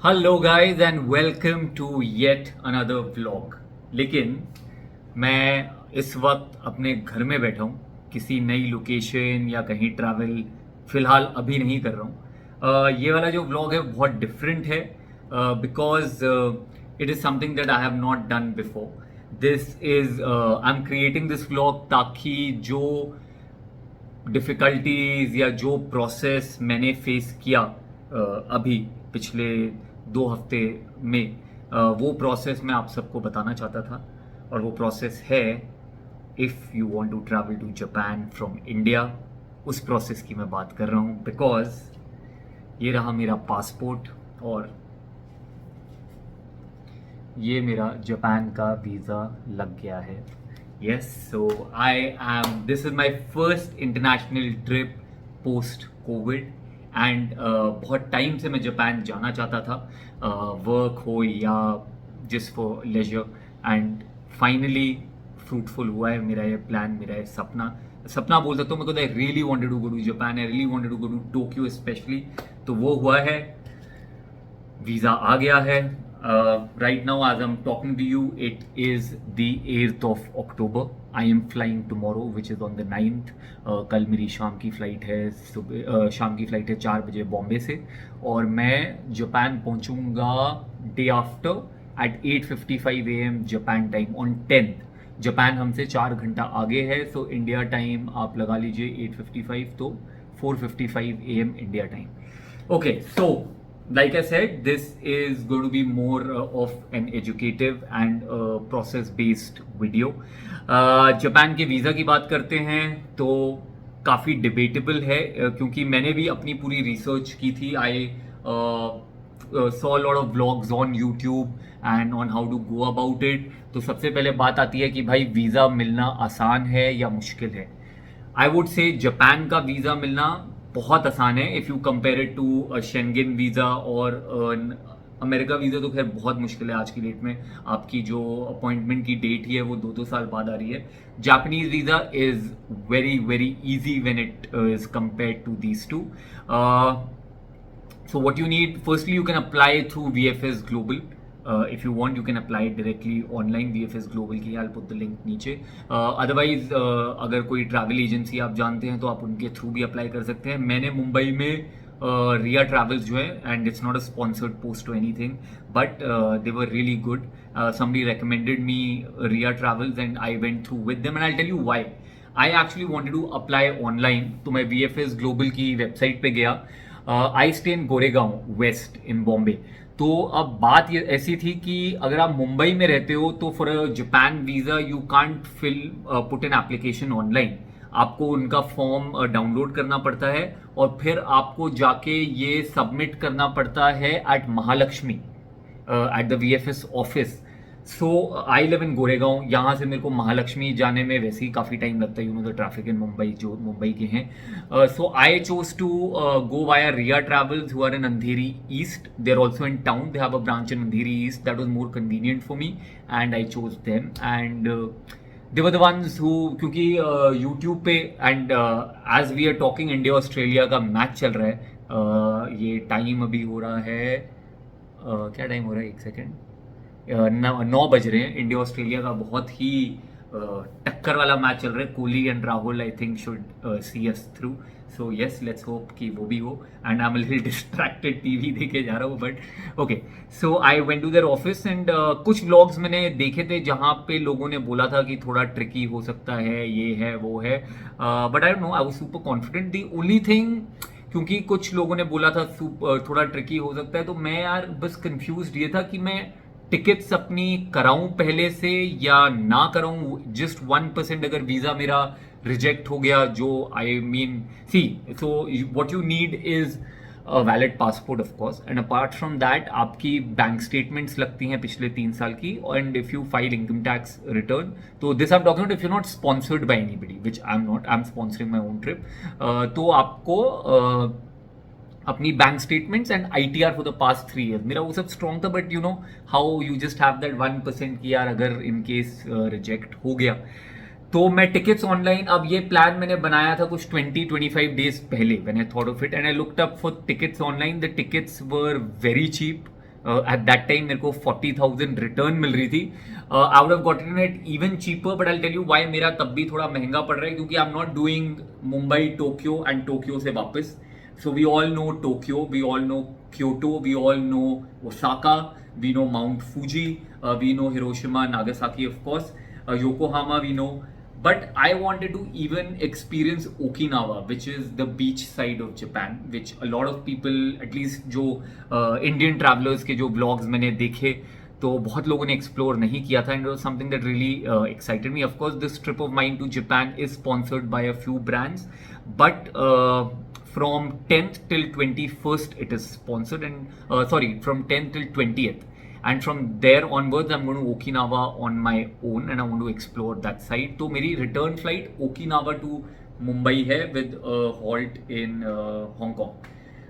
Hello guys and welcome to yet another vlog. लेकिन मैं इस वक्त अपने घर में बैठा हूँ, किसी नई लोकेशन या कहीं ट्रैवल फिलहाल अभी नहीं कर रहा हूँ। ये वाला जो व्लॉग है बहुत डिफरेंट है because it is something that I have not done before. This is I am creating this vlog ताकि जो डिफ़िकल्टीज या जो प्रोसेस मैंने फेस किया अभी पिछले 2 हफ्ते में, वो प्रोसेस मैं आप सबको बताना चाहता था। और वो प्रोसेस है, if you want to travel to Japan from India, उस प्रोसेस की मैं बात कर रहा हूँ। बिकॉज ये रहा मेरा पासपोर्ट और ये मेरा जापान का वीज़ा लग गया है। Yes, so I am this is my first international trip post covid and बहुत टाइम से मैं जापान जाना चाहता था, वर्क हो या just for leisure. And finally fruitful हुआ है मेरा ये प्लान, मेरा ये सपना बोल सकता हूँ। मेरे को I really wanted to go to Japan, I really wanted to go to Tokyo specially. तो वो हुआ है, वीज़ा आ गया है। Right now as I am talking to you it is the 8th of October। I am flying tomorrow which is on the 9th। कल मेरी शाम की फ़्लाइट है, शाम की फ़्लाइट है 4 बजे बॉम्बे से, और मैं जापान पहुंचूंगा day after eight 8:55 AM Japan time on 10th। Japan हमसे 4 घंटा आगे है, सो इंडिया टाइम आप लगा लीजिए 8:55, तो 4:55 AM India time. Okay, so like I said, this is going to be more of an educative and process-based video. Japan के visa की बात करते हैं तो काफ़ी डिबेटेबल है, क्योंकि मैंने भी अपनी पूरी रिसर्च की थी। I saw lot of vlogs on YouTube and on how to go about it. तो सबसे पहले बात आती है कि भाई वीज़ा मिलना आसान है या मुश्किल है। आई वुड से जापान का वीज़ा मिलना बहुत आसान है if you compare it to Schengen visa, और अमेरिका वीज़ा तो खैर बहुत मुश्किल है आज की डेट में। आपकी जो अपॉइंटमेंट की डेट ही है वो 2-2 साल बाद आ रही है। Japanese visa is very very easy when it is compared to these two. So what you need, firstly you can apply through VFS Global. If you want you can apply it directly online, VFS Global की, I'll put the link नीचे। Otherwise अगर कोई travel agency आप जानते हैं तो आप उनके थ्रू भी अप्लाई कर सकते हैं। मैंने मुंबई में रिया ट्रैवल्स जो है, and it's not a sponsored post to anything, but they were really good. somebody recommended me Ria Travels and I went through with them, and I'll tell you why. I actually wanted to apply online, तो मैं VFS Global की website पे गया। I stay in Goregaon west in Bombay. तो अब बात ये ऐसी थी कि अगर आप मुंबई में रहते हो तो for a Japan visa you can't fill put an application online. आपको उनका फॉर्म डाउनलोड करना पड़ता है और फिर आपको जाके ये सबमिट करना पड़ता है at Mahalakshmi, at the VFS office. So I live in Goregaon, यहाँ से मेरे को महालक्ष्मी जाने में वैसे ही काफ़ी टाइम लगता है, you know the traffic in Mumbai जो मुंबई के हैं। So I chose to go via Riya travels who are in Andheri east. They are also in town, they have a branch in Andheri east, that was more convenient for me and I chose them. And they were the ones who, क्योंकि YouTube पे and as we are talking India Australia का match चल रहा है। ये time अभी हो रहा है, क्या टाइम हो रहा है, एक सेकेंड, 9 बज रहे हैं। इंडिया ऑस्ट्रेलिया का बहुत ही टक्कर वाला मैच चल रहा है। Kohli and Rahul I think should see us through, so yes let's hope कि वो भी हो। And I am little distracted, TV देखे जा रहा हूँ, but okay. So I went to their office and कुछ व्लॉग्स मैंने देखे थे जहाँ पे लोगों ने बोला था कि थोड़ा ट्रिकी हो सकता है, ये है वो है, but I don't know, I was super confident. The only thing, क्योंकि कुछ लोगों ने बोला था थोड़ा ट्रिकी हो सकता है, तो मैं यार बस कंफ्यूज ये था कि मैं टिकट्स अपनी कराऊं पहले से या ना कराऊं। जस्ट 1% अगर वीज़ा मेरा रिजेक्ट हो गया, जो I mean see, so what you need is a valid passport of course, and apart from that आपकी बैंक स्टेटमेंट्स लगती हैं पिछले 3 साल की, and if you file income tax return, तो this I am talking if you not sponsored by anybody, which I am not, I am sponsoring my own trip. तो आपको अपनी bank statements and ITR for the past 3 years, मेरा वो सब strong था, but you know how you just have that 1% की यार अगर इन केस रिजेक्ट हो गया। तो मैं टिकट्स ऑनलाइन, अब ये प्लान मैंने बनाया था कुछ 20-25 डेज पहले when I thought of it, and I looked up for tickets online. The tickets were very cheap, at that time मेरे को 40,000 रिटर्न मिल रही थी. I would have gotten it even cheaper, but I tell you why मेरा तब भी थोड़ा महंगा पड़ रहा है, क्योंकि I am not doing Mumbai Tokyo and Tokyo से वापस. So we all know Tokyo, we all know Kyoto, we all know Osaka, we know Mount Fuji, we know Hiroshima, Nagasaki, of course, Yokohama we know. But I wanted to even experience Okinawa, which is the beach side of Japan, which a lot of people, at least जो Indian travelers के जो vlogs मैंने देखे, तो बहुत लोगों ने explore नहीं किया था. And something that really excited me. Of course this trip of mine to Japan is sponsored by a few brands, but from 10th till 21st it is sponsored, and from 10th till 20th, and from there onwards I'm going to Okinawa on my own and I want to explore that side. तो मेरी return flight Okinawa to Mumbai है with a halt in Hong Kong.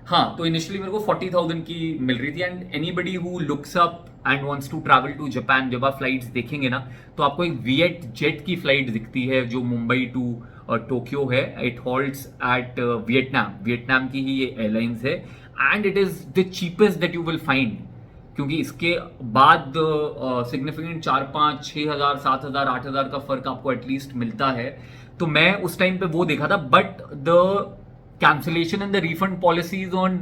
हाँ, तो initially मेरे को 40,000 की मिल रही थी. And anybody who looks up and wants to travel to Japan, जब आप फ्लाइट्स देखेंगे ना, तो आपको एक विएट जेट की फ्लाइट दिखती है जो मुंबई टू टोक्यो है. इट हॉल्ट्स एट वियतनाम की ही ये एयरलाइंस है, and it is the cheapest that you will find, क्योंकि इसके बाद सिग्निफिकेंट 4,500-6,000 7,000 8,000 का फर्क आपको एटलीस्ट मिलता है. तो मैं उस टाइम पे वो देखा था, but the cancellation and the refund policies on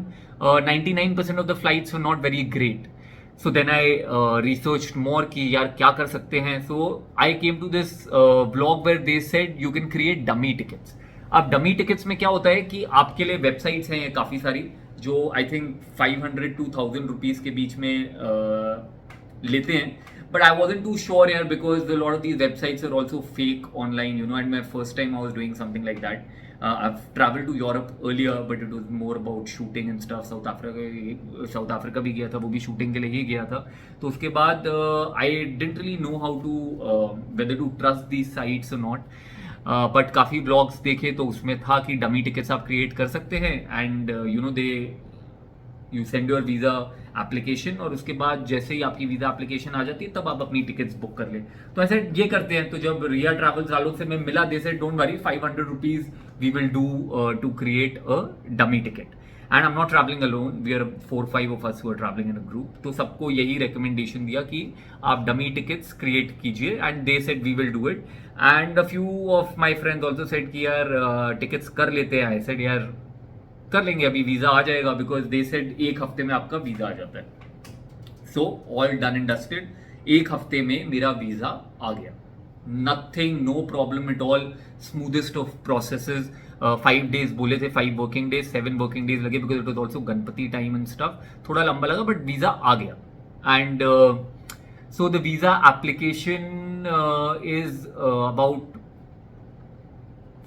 99% of the flights were not very great. So then I researched more कि यार क्या कर सकते हैं. So I came to this blog where they said you can create dummy tickets. अब dummy tickets में क्या होता है कि आपके लिए वेबसाइट्स हैं काफ़ी सारी जो आई थिंक 500 to 1,000 रुपीज़ के बीच में लेते हैं. But I wasn't too sure here because a lot of these websites are also fake online, you know, and my first time I was doing something like that. I've traveled to Europe earlier, but it was more about shooting and stuff. South Africa भी गया था, वो भी shooting के लिए ही गया था. तो उसके बाद I didn't really know how to whether to trust these sites or not. But काफ़ी blogs देखे तो उसमें था कि dummy tickets आप create कर सकते हैं, and you know you send your visa application, और उसके बाद जैसे ही आपकी वीज़ा एप्लीकेशन आ जाती है तब आप अपनी टिकट्स बुक कर लें. तो ऐसे ये करते हैं. तो जब रिया ट्रैवल्स वालों से मैं मिला, they said don't worry, 500 rupees we will do to create a dummy ticket. And I am not travelling alone, we are 4-5 of us who are travelling in a group. तो सबको यही रिकमेंडेशन दिया कि आप डमी टिकट्स क्रिएट कीजिए, and they said we will do it. And a few of my friends also said कि यार tickets कर लेते हैं. आई सेड यार कर लेंगे, अभी वीज़ा आ जाएगा, बिकॉज दे सेड 1 हफ्ते में आपका वीज़ा आ जाता है. So all done and dusted, 1 हफ्ते में मेरा वीज़ा आ गया. Nothing, no problem at all, smoothest of processes. 5 days बोले थे, 5 working days, 7 working days लगे, because it was also Ganpati time and stuff. थोड़ा लंबा लगा, बट वीज़ा आ गया. And so the visa application is about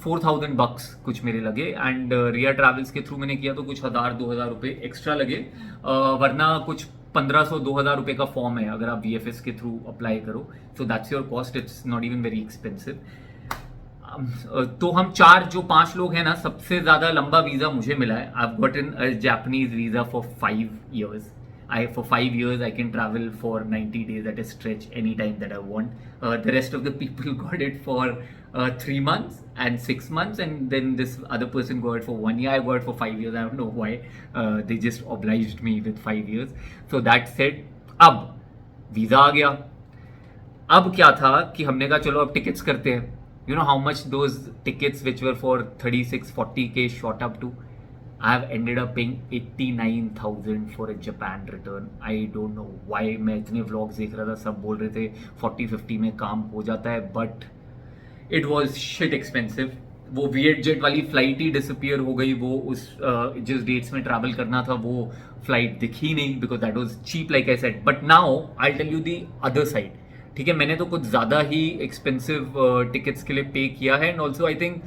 $4,000 कुछ मेरे लगे. एंड रिया ट्रैवल्स के थ्रू मैंने किया तो कुछ 1,000-2,000 रुपये एक्स्ट्रा लगे. वरना कुछ 1,500-2,000 रुपये का फॉर्म है अगर आप VFS के थ्रू अप्लाई करो. So that's your cost, it's not even very expensive. तो हम 5 लोग हैं ना, सबसे ज़्यादा लंबा वीज़ा मुझे मिला है. I have gotten a Japanese visa for 5 years. For 5 years I can travel for 90 days at a stretch anytime that I want. The rest of the people got it for 3 months and 6 months, and then this other person got it for 1 year. I got it for 5 years. I don't know why. They just obliged me with 5 years. So that said, अब visa आ गया. अब क्या था कि हमने कहा चलो अब टिकट्स करते हैं. You know how much those tickets which were for 36-40K shot up to? I have ended up paying 89,000 for a Japan return. I don't know why. मैं इतने vlogs देख रहा था, सब बोल रहे थे 40-50 में काम हो जाता है, but it was shit expensive. वो VietJet वाली फ्लाइट ही डिसअपियर हो गई. वो उस जिस डेट्स में ट्रैवल करना था वो फ्लाइट दिखी नहीं, because that was cheap like I said. But now I tell you the other side. ठीक है, मैंने तो कुछ ज़्यादा ही एक्सपेंसिव टिकट्स के लिए पे किया है, and also I think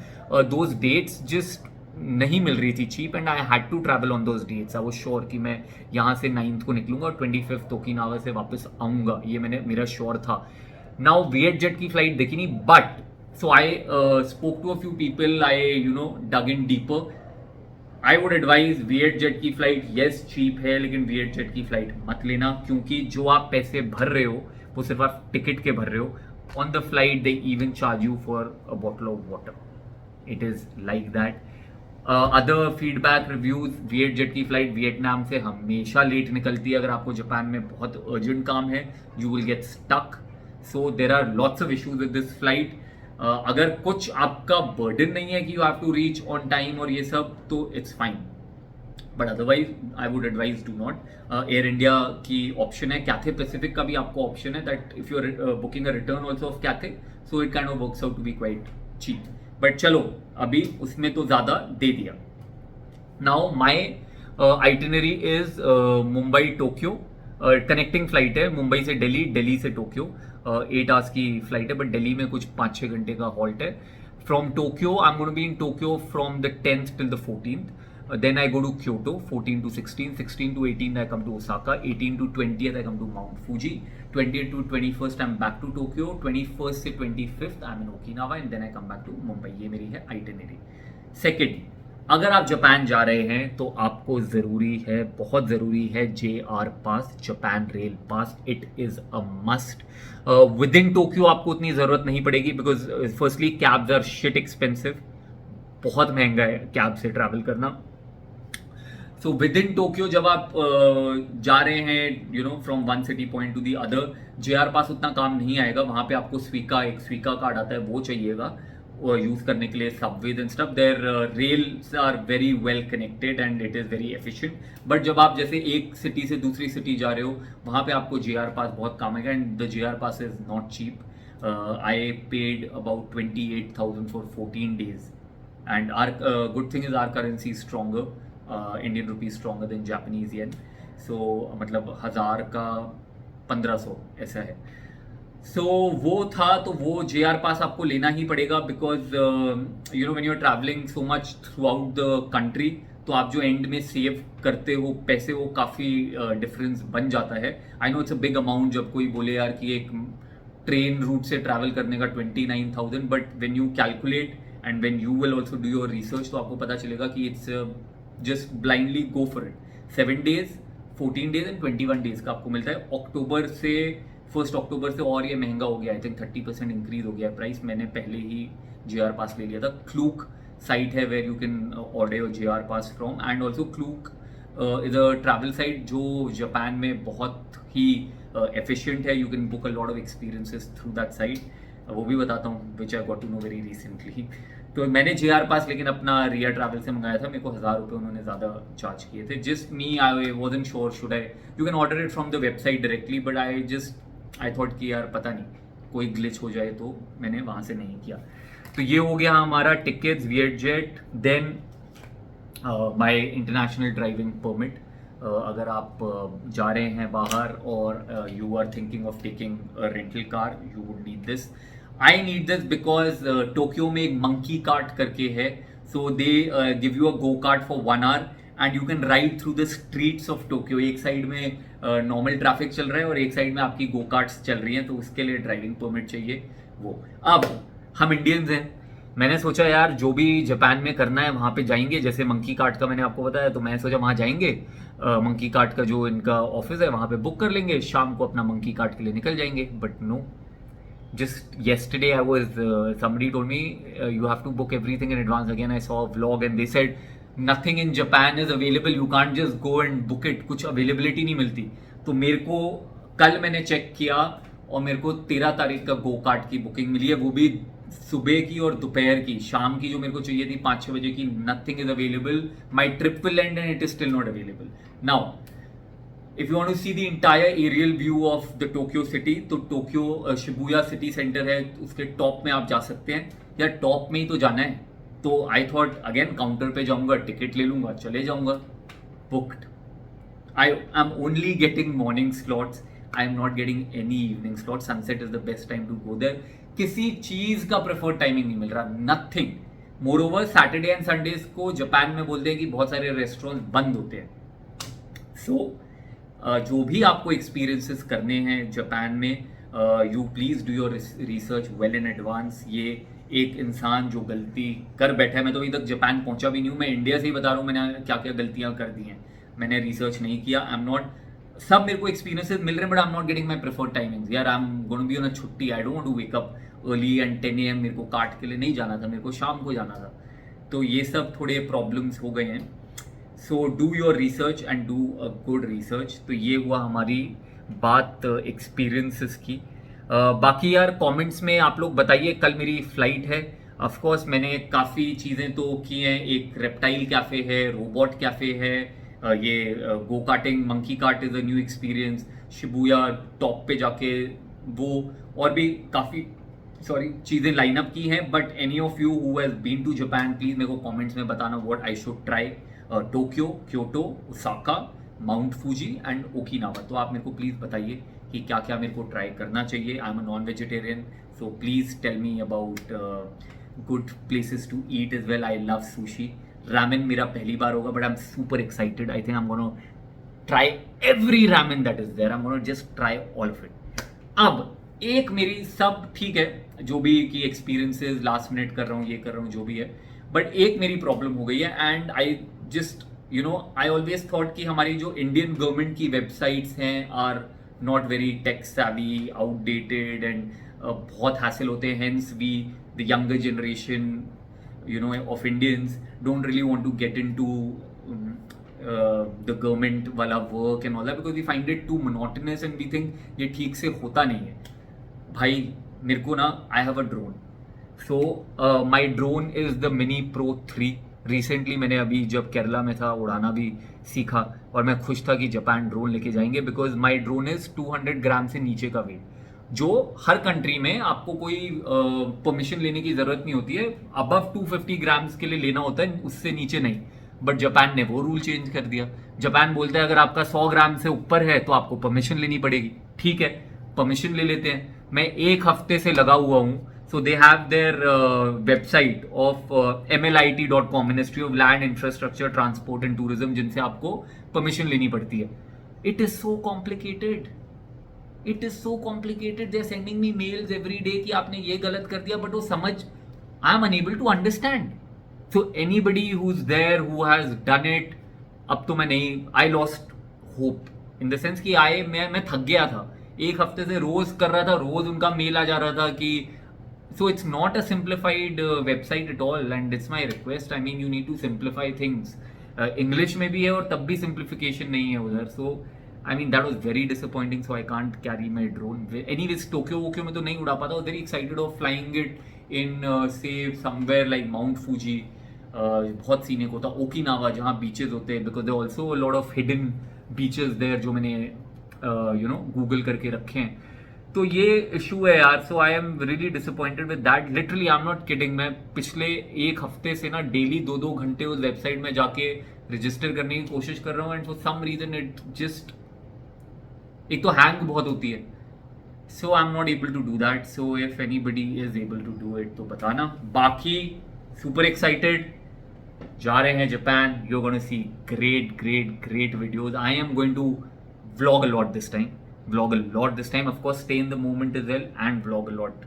those dates just नहीं मिल रही थी cheap, and I had to travel on those dates. I was sure कि मैं यहाँ से 9th को निकलूंगा और 25th ओकिनावा से वापस आऊँगा, ये मेरा श्योर था. नाउ VietJet की फ्लाइट देखी नहीं, but so I spoke to a few people, I dug in deeper. I would advise VietJet की फ्लाइट, येस चीप है, लेकिन VietJet की फ्लाइट मत लेना, क्योंकि जो आप पैसे भर रहे हो वो सिर्फ आप टिकट के भर रहे हो. On the flight they even charge you for a bottle of water. It is like that. Other feedback reviews, Viet Jet की फ्लाइट वियतनाम से हमेशा लेट निकलती है। अगर आपको जापान में बहुत अर्जेंट काम है, you will get stuck. So there are lots of issues with this flight. अगर कुछ आपका बर्डन नहीं है कि you have to reach on time और ये सब, तो it's fine, but otherwise I would advise do not. Air India की ऑप्शन है, कैथे पैसिफिक का भी आपको ऑप्शन है, that if you are booking a return also of Cathay, so it kind of works out to be quite cheap. But चलो, अभी उसमें तो ज़्यादा दे दिया। Now my itinerary is Mumbai Tokyo, connecting flight है मुंबई से दिल्ली, दिल्ली से टोक्यो। 8 आवर्स की फ्लाइट है, बट दिल्ली में कुछ 5-6 घंटे का हॉल्ट है। From Tokyo I am going to be in Tokyo from the 10th till the 14th. Then I go to Kyoto, 14 to 16, 16 to 18 I come to Osaka, 18 to 20th I come to Mount Fuji, 20th to 21st I'm back to Tokyo, 21st से 25th I'm in Okinawa and then I come back to Mumbai. ये मेरी है itinerary. Second, अगर आप Japan जा रहे हैं तो आपको ज़रूरी है, बहुत ज़रूरी है, JR pass, Japan rail pass. It is a must. Within Tokyo आपको उतनी ज़रूरत नहीं पड़ेगी, because firstly cabs are shit expensive, बहुत महंगा है कैब से ट्रैवल करना। सो विद इन टोक्यो जब आप जा रहे हैं, you know, from one city point to the other, JR pass उतना काम नहीं आएगा। वहाँ पे आपको एक स्वीका कार्ड आता है, वो चाहिएगा यूज़ करने के लिए subways and stuff. Their rails are very well connected and it is very efficient. But जब आप जैसे एक सिटी से दूसरी सिटी जा रहे हो, वहाँ पे आपको JR पास बहुत काम आएगा, and the JR pass is not cheap. I paid about 28,000 for 14 days, and our good thing is our currency stronger, Indian rupees stronger than Japanese yen. So मतलब 1000 का 1500 ऐसा है। सो वो था, तो वो JR पास आपको लेना ही पड़ेगा, because you know when you are travelling so much throughout the country, तो आप जो एंड में सेव करते हो पैसे, वो काफ़ी डिफरेंस बन जाता है। I know it's a big amount, जब कोई बोले यार कि एक ट्रेन रूट से ट्रैवल करने का 29,000, but when you calculate and when you will also do your research, तो आपको पता चलेगा कि it's just blindly go for it. 7 days, 14 days and 21 days का आपको मिलता है। अक्टूबर से 1 अक्टूबर से और ये महंगा हो गया, आई थिंक 30% इंक्रीज हो गया प्राइस। मैंने पहले ही JR पास ले लिया था। क्लूक साइट है where you can order your JR pass from, and also Klook is a travel site जो जापान में बहुत ही एफिशिएंट है। You can book a lot of experiences through that site, वो भी बताता हूँ, which I got to know very recently. तो मैंने JR पास लेकिन अपना रिया ट्रैवल से मंगाया था, मेरे को 1000 रुपये उन्होंने ज़्यादा चार्ज किए थे। Just me, I wasn't sure should I, you can order it from the website directly, but I thought कि यार पता नहीं कोई ग्लिच हो जाए, तो मैंने वहाँ से नहीं किया। तो ये हो गया हमारा tickets, Viet Jet. Then my international driving permit. अगर आप जा रहे हैं बाहर और you are thinking of taking rental car, you would need this. I need this because Tokyo में एक मंकी कार्ट करके है, so they give you a go kart for 1 hour and you can ride through the streets of Tokyo. एक side में normal traffic चल रहा है और एक साइड में आपकी गो कार्ट्स चल रही हैं, तो उसके लिए ड्राइविंग परमिट चाहिए वो। अब हम इंडियंस हैं, मैंने सोचा यार जो भी जापान में करना है वहाँ पे जाएंगे। जैसे मंकी कार्ट का मैंने आपको बताया, तो मैं सोचा वहाँ जाएंगे, मंकी कार्ट का जो इनका ऑफिस है वहाँ पे बुक कर लेंगे, शाम को अपना मंकी कार्ट के लिए निकल जाएंगे। But no, just yesterday I was somebody told me you have to book everything in advance. Again I saw a vlog and they said nothing in Japan is available, you can't just go and book it, कुछ availability नहीं मिलती। तो मेरे को कल मैंने check किया और मेरे को 13 तारीख का गो कार्ट की बुकिंग मिली है, वो भी सुबह की और दोपहर की। शाम की जो मेरे को चाहिए थी 5-6 बजे की, nothing is available. My trip will and and it is still not available now. If you want to see the entire aerial view of the Tokyo city, तो टोक्यो शिबुया सिटी सेंटर है, उसके top में आप जा सकते हैं। यार top में ही तो जाना है, तो आई थॉट अगेन काउंटर पे जाऊंगा, टिकट ले लूंगा, चले जाऊंगा। Booked. I am only getting morning slots, I am not getting any evening slot. Sunset is the best time to go there. किसी चीज का प्रेफर्ड टाइमिंग नहीं मिल रहा, nothing. Moreover Saturday and Sundays को जापान में बोलते हैं कि बहुत सारे रेस्टोरेंट बंद होते हैं। सो जो भी आपको एक्सपीरियंसेस करने हैं जापान में, you please do your research well in advance. ये एक इंसान जो गलती कर बैठा है, मैं तो अभी तक जापान पहुंचा भी नहीं हूँ, मैं इंडिया से ही बता रहा हूँ मैंने क्या क्या गलतियाँ कर दी हैं। मैंने रिसर्च नहीं किया, आई एम नॉट, सब मेरे को एक्सपीरियंसेस मिल रहे हैं, but I am not getting my preferred timings. यार I am going to be on a छुट्टी, I don't want to wake up early and 10 AM। मेरे को काट के लिए नहीं जाना था, मेरे को शाम को जाना था। तो ये सब थोड़े प्रॉब्लम्स हो गए हैं। So do your research and do a good research. तो ये हुआ हमारी बात एक्सपीरियंसेस की। बाकी यार कमेंट्स में आप लोग बताइए, कल मेरी फ्लाइट है। ऑफ कोर्स मैंने काफ़ी चीज़ें तो की हैं, एक रेप्टाइल कैफ़े है, रोबोट कैफ़े है, ये go karting monkey kart is a new experience, Shibuya top पे जाके वो, और भी काफ़ी चीज़ें लाइन अप की हैं। But any of you who has been to Japan, please मेरे को कमेंट्स में बताना what I should try. Tokyo, Kyoto, Osaka, Mount Fuji and Okinawa. तो आप मेरे को प्लीज़ बताइए कि क्या क्या मेरे को ट्राई करना चाहिए। I am a non vegetarian, so please tell me about good places to eat as well. I love sushi. Ramen मेरा पहली बार होगा, but I am super excited. I think I am gonna try every ramen that is there. I am gonna just try all of it. अब एक मेरी सब ठीक है, जो भी कि एक्सपीरियंसेस लास्ट मिनट कर रहा हूँ, ये कर रहा हूँ, जो भी है, बट एक मेरी प्रॉब्लम हो गई है। And I just I always thought कि हमारी जो इंडियन गवर्नमेंट की वेबसाइट्स हैं are not very tech savvy, outdated and बहुत हासिल होते हैं। Hence we the younger generation of Indians don't really want to get into the government वाला work and all that because we find it too monotonous and we think ये ठीक से होता नहीं है। भाई मेरे को ना, I have a drone. So my drone is the mini pro 3। Recently मैंने अभी जब केरला में था उड़ाना भी सीखा, और मैं खुश था कि जापान ड्रोन लेके जाएंगे बिकॉज माई ड्रोन इज 200 ग्राम से नीचे का वेट, जो हर कंट्री में आपको कोई परमिशन लेने की जरूरत नहीं होती है। अबव 250 ग्राम्स के लिए लेना होता है, उससे नीचे नहीं। बट जापान ने वो रूल चेंज कर दिया। जापान बोलता है अगर आपका 100 ग्राम से ऊपर है तो आपको परमिशन लेनी पड़ेगी। ठीक है, परमिशन ले लेते हैं। मैं एक हफ्ते से लगा हुआ हूं। So they have their website of MLIT.com, ministry of land infrastructure transport and tourism, जिनसे आपको परमिशन लेनी पड़ती है। It is so complicated, it is so complicated. They are sending me mails every day कि आपने ये गलत कर दिया, बट वो समझ, I am unable to understand. So anybody who is there who has done it, अब तो मैं नहीं, I lost hope in the sense कि मैं थक गया था। एक हफ्ते से रोज कर रहा था, रोज उनका मेल आ जा रहा था कि so it's not a simplified website at all and it's my request. I mean you need to simplify things. English में भी है और तब भी सिंप्लीफिकेशन नहीं है उधर। सो I mean that was very disappointing, so I can't carry my drone. Anyways, Tokyo में तो नहीं उड़ा पाता। I was very excited of flying it in say somewhere like Mount Fuji. बहुत सीने को था। ओकिनावा जहाँ बीचेस होते हैं, because there are also a lot of hidden beaches there जो मैंने गूगल करके रखे हैं। तो ये इशू है यार। So I am really disappointed with that. Literally I am not kidding. मैं पिछले एक हफ्ते से ना डेली 2-2 घंटे उस वेबसाइट में जाके रजिस्टर करने की कोशिश कर रहा हूँ, and for some reason it just, एक तो हैंग बहुत होती है। So I am not able to do that. So if anybody is able to do it तो बताना। बाकी सुपर एक्साइटेड, जा रहे हैं Japan. You are gonna see great great great videos. I am going to vlog a lot this time, of course stay in the moment as well and vlog a lot,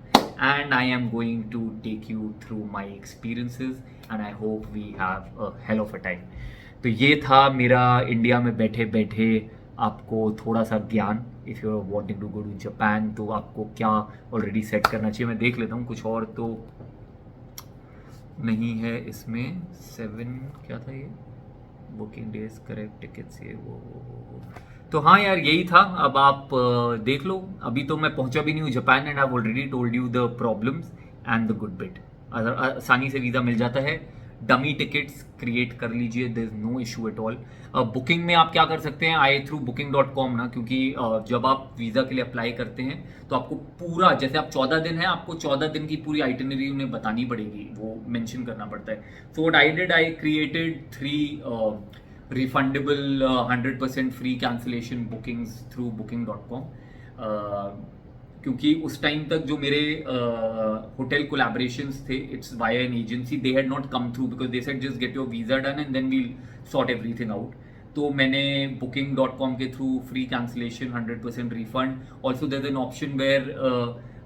and I am going to take you through my experiences and I hope we have a hell of a time. तो ये था मेरा India में बैठे बैठे आपको थोड़ा सा ज्ञान। If you are wanting to go to Japan तो आपको क्या ऑलरेडी सेट करना चाहिए। मैं देख लेता हूँ, कुछ और तो नहीं है इसमें। 7 क्या था ये, बुकिंग डेज, करेक्ट टिकट्स, ये वो। तो हाँ यार यही था। अब आप देख लो। अभी तो मैं पहुंचा भी नहीं हूँ Japan, and I have already told you the problems and the good bit. आसानी से वीज़ा मिल जाता है। डमी टिकट्स क्रिएट कर लीजिए, there is no issue at all. Booking में आप क्या कर सकते हैं, आई थ्रू booking.com ना, क्योंकि जब आप वीज़ा के लिए अप्लाई करते हैं तो आपको पूरा, जैसे आप 14 दिन है, आपको 14 दिन की पूरी आइटिनरी उन्हें बतानी पड़ेगी, वो मेंशन करना पड़ता है। So what I did, I created 3 refundable 100% free cancellation bookings through booking.com, क्योंकि उस टाइम तक जो मेरे होटल कोलैबोरेशंस थे, it's via an agency, they had not come through because they said just get your visa done and then we'll sort everything out. तो मैंने booking.com के through free cancellation, 100% refund. Also there is an option where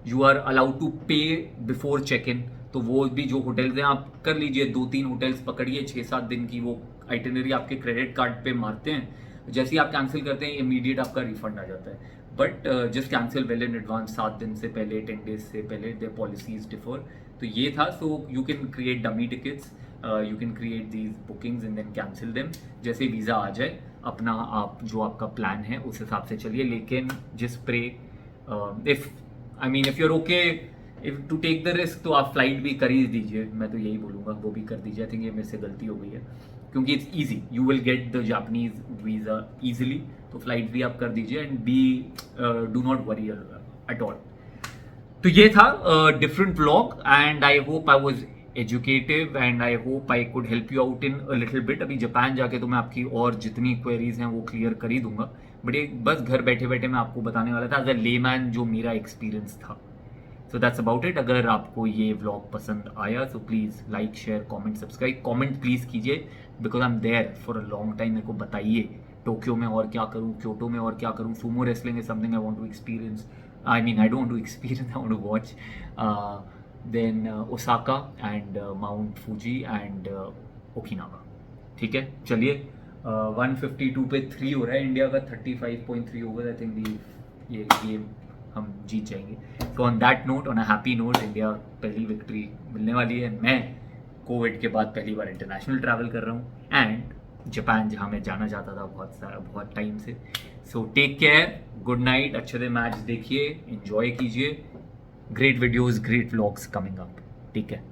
you are allowed to पे before check in. तो वो भी जो hotels हैं आप कर लीजिए, 2-3 होटल्स पकड़िए, 6-7 दिन की वो आइटिनरी आपके क्रेडिट कार्ड पे मारते हैं। जैसे ही आप कैंसिल करते हैं इमीडिएट आपका रिफंड आ जाता है। But just cancel well in advance, 7 दिन से पहले, 10 डेज से पहले, देयर पॉलिसीज डिफर। तो ये था। So you can create dummy tickets. You can create these bookings and then cancel them. जैसे वीज़ा आ जाए अपना आप जो आपका प्लान है उस हिसाब से चलिए, लेकिन जिस प्रे if if you're okay if to take the risk तो आप फ्लाइट भी कर ही दीजिए, मैं तो यही बोलूँगा वो भी कर दीजिए। आई थिंक ये मेरे से गलती हो गई है क्योंकि it's easy, you will get the Japanese visa easily, तो फ्लाइट भी आप कर दीजिए and be do not worry at all. तो ये था different vlog and I hope I was educative and I hope I could help you out in a little bit. अभी Japan जाके तो मैं आपकी और जितनी क्वेरीज हैं वो क्लियर कर ही दूंगा, बट ये बस घर बैठे बैठे मैं आपको बताने वाला था एज अ लेमैन जो मेरा एक्सपीरियंस था। So that's about it. अगर आपको ये व्लॉग पसंद आया तो please like share comment subscribe. Comment please कीजिए because I am there for a long time. मेरे को बताइए टोक्यो में और क्या करूँ, क्योटो में और क्या करूँ। Sumo wrestling is something I want to experience, I mean, I don't want to experience, I want to watch. Then Osaka and Mount Fuji and Okinawa. ठीक है, चलिए 152 पे 3 हो रहा है, इंडिया का 35.3 ओवर। आई थिंक ये गेम हम जीत जाएंगे। तो on that note, on a happy note, India पहली विक्ट्री मिलने वाली है। मैं कोविड के बाद पहली बार इंटरनेशनल ट्रैवल कर रहा हूँ एंड जापान जहाँ मैं जाना चाहता था बहुत टाइम से। So take care, good night, अच्छे से मैच देखिए, एंजॉय कीजिए, great videos, great vlogs coming up. ठीक है।